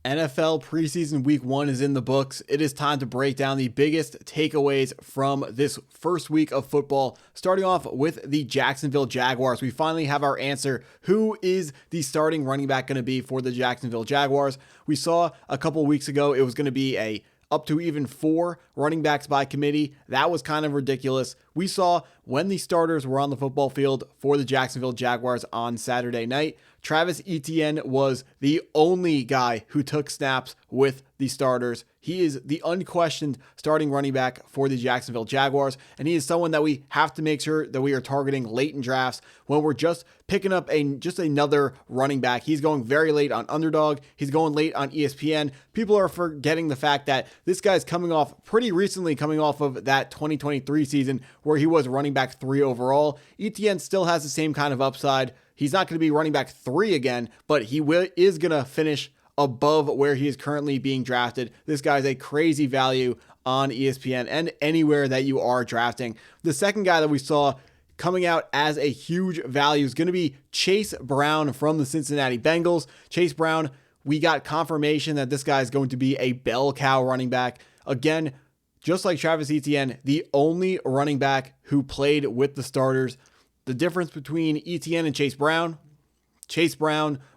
NFL preseason week 1 is in the books. It is time to break down the biggest takeaways from this first week of football. Starting off with the Jacksonville Jaguars. We finally have our answer. Who is the starting running back going to be for the Jacksonville Jaguars? We saw a couple weeks ago it was going to be up to even 4 running backs by committee. That was kind of ridiculous. We saw when the starters were on the football field for the Jacksonville Jaguars on Saturday night, Travis Etienne was the only guy who took snaps with the starters. He is the unquestioned starting running back for the Jacksonville Jaguars, and he is someone that we have to make sure that we are targeting late in drafts when we're just picking up just another running back. He's going very late on Underdog. He's going late on ESPN. People are forgetting the fact that this guy's coming off of that 2023 season where he was running back 3 overall. Etienne still has the same kind of upside. He's not going to be running back 3 again, but he is going to finish above where he is currently being drafted. This guy's a crazy value on ESPN and anywhere that you are drafting. The second guy that we saw coming out as a huge value is going to be Chase Brown from the Cincinnati Bengals. Chase Brown, we got confirmation that this guy is going to be a bell cow running back. Again, just like Travis Etienne, the only running back who played with the starters. The difference between Etienne and Chase Brown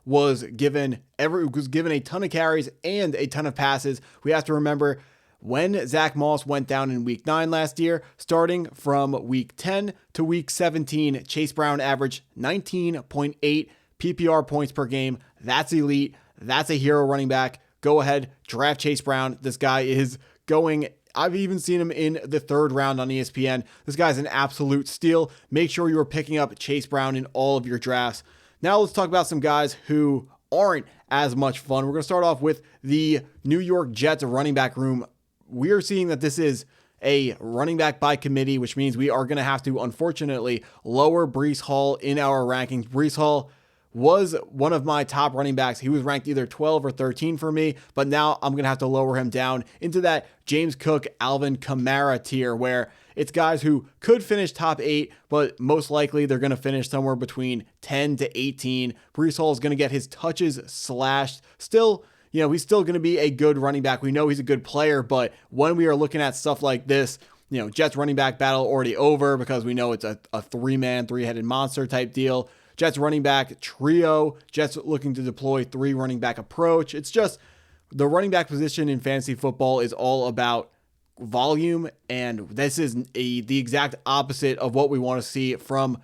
was given a ton of carries and a ton of passes. We have to remember when Zach Moss went down in week 9 last year, starting from week 10 to week 17, Chase Brown averaged 19.8 PPR points per game. That's elite. That's a hero running back. Go ahead, draft Chase Brown. This guy is going. I've even seen him in the 3rd round on ESPN. This guy's an absolute steal. Make sure you are picking up Chase Brown in all of your drafts. Now let's talk about some guys who aren't as much fun. We're going to start off with the New York Jets running back room. We are seeing that this is a running back by committee, which means we are going to have to, unfortunately, lower Breece Hall in our rankings. Breece Hall was one of my top running backs. He was ranked either 12 or 13 for me, but now I'm going to have to lower him down into that James Cook, Alvin Kamara tier, where it's guys who could finish top 8, but most likely they're going to finish somewhere between 10 to 18. Breece Hall is going to get his touches slashed. Still, he's still going to be a good running back. We know he's a good player, but when we are looking at stuff like this, Jets running back battle already over because we know it's a 3-headed monster type deal. Jets running back trio, Jets looking to deploy 3 running back approach. It's just the running back position in fantasy football is all about volume, and this is the exact opposite of what we want to see from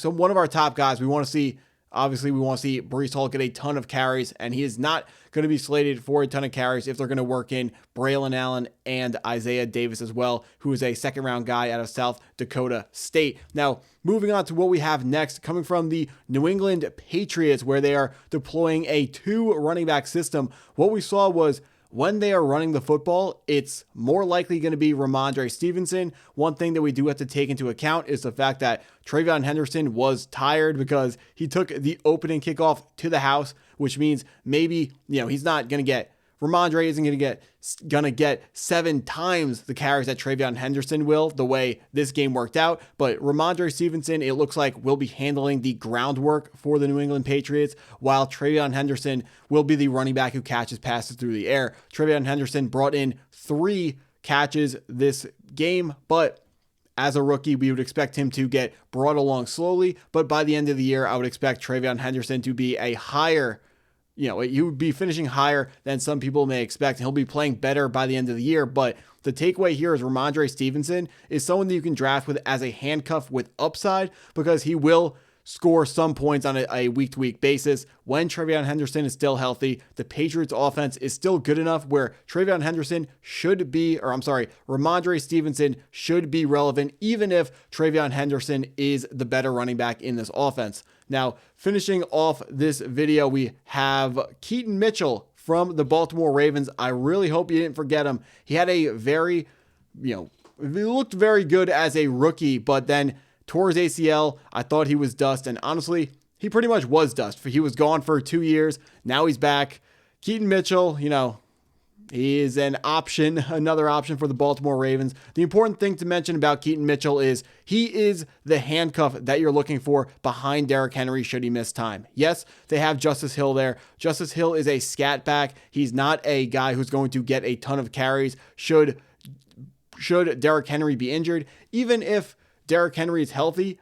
one of our top guys. We want to see Breece Hall get a ton of carries, and he is not going to be slated for a ton of carries if they're going to work in Braylon Allen and Isaiah Davis as well, who is a 2nd-round guy out of South Dakota State. Now, moving on to what we have next, coming from the New England Patriots, where they are deploying a 2 running back system. What we saw was when they are running the football, it's more likely going to be Ramondre Stevenson. One thing that we do have to take into account is the fact that TreVeyon Henderson was tired because he took the opening kickoff to the house, which means maybe, he's not going to get, Ramondre isn't going to get 7 times the carries that TreVeyon Henderson will, the way this game worked out. But Ramondre Stevenson, it looks like, will be handling the groundwork for the New England Patriots, while TreVeyon Henderson will be the running back who catches passes through the air. TreVeyon Henderson brought in 3 catches this game, but as a rookie, we would expect him to get brought along slowly. But by the end of the year, I would expect TreVeyon Henderson to be a higher, he would be finishing higher than some people may expect. He'll be playing better by the end of the year. But the takeaway here is Ramondre Stevenson is someone that you can draft with as a handcuff with upside, because he will score some points on a week-to-week basis. When TreVeyon Henderson is still healthy, the Patriots offense is still good enough where Ramondre Stevenson should be relevant, even if TreVeyon Henderson is the better running back in this offense. Now, finishing off this video, we have Keaton Mitchell from the Baltimore Ravens. I really hope you didn't forget him. He had he looked very good as a rookie, but then tore his ACL. I thought he was dust, and honestly, he pretty much was dust. He was gone for 2 years. Now he's back. Keaton Mitchell, He is an option, another option for the Baltimore Ravens. The important thing to mention about Keaton Mitchell is he is the handcuff that you're looking for behind Derrick Henry should he miss time. Yes, they have Justice Hill there. Justice Hill is a scat back. He's not a guy who's going to get a ton of carries should Derrick Henry be injured. Even if Derrick Henry is healthy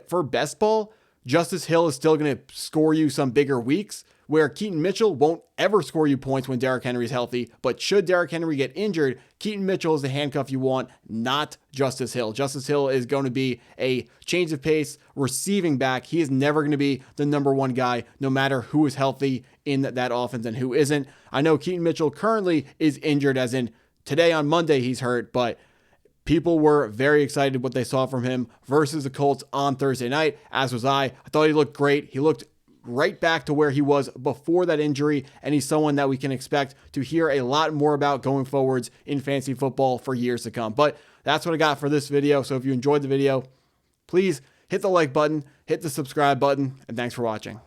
for best ball, Justice Hill is still going to score you some bigger weeks, where Keaton Mitchell won't ever score you points when Derrick Henry is healthy. But should Derrick Henry get injured, Keaton Mitchell is the handcuff you want, not Justice Hill. Justice Hill is going to be a change of pace receiving back. He is never going to be the number one guy, no matter who is healthy in that offense and who isn't. I know Keaton Mitchell currently is injured, as in today on Monday he's hurt, but people were very excited what they saw from him versus the Colts on Thursday night, as was I. I thought he looked great. He looked right back to where he was before that injury, and he's someone that we can expect to hear a lot more about going forwards in fantasy football for years to come. But that's what I got for this video. So if you enjoyed the video, please hit the like button, hit the subscribe button, and thanks for watching.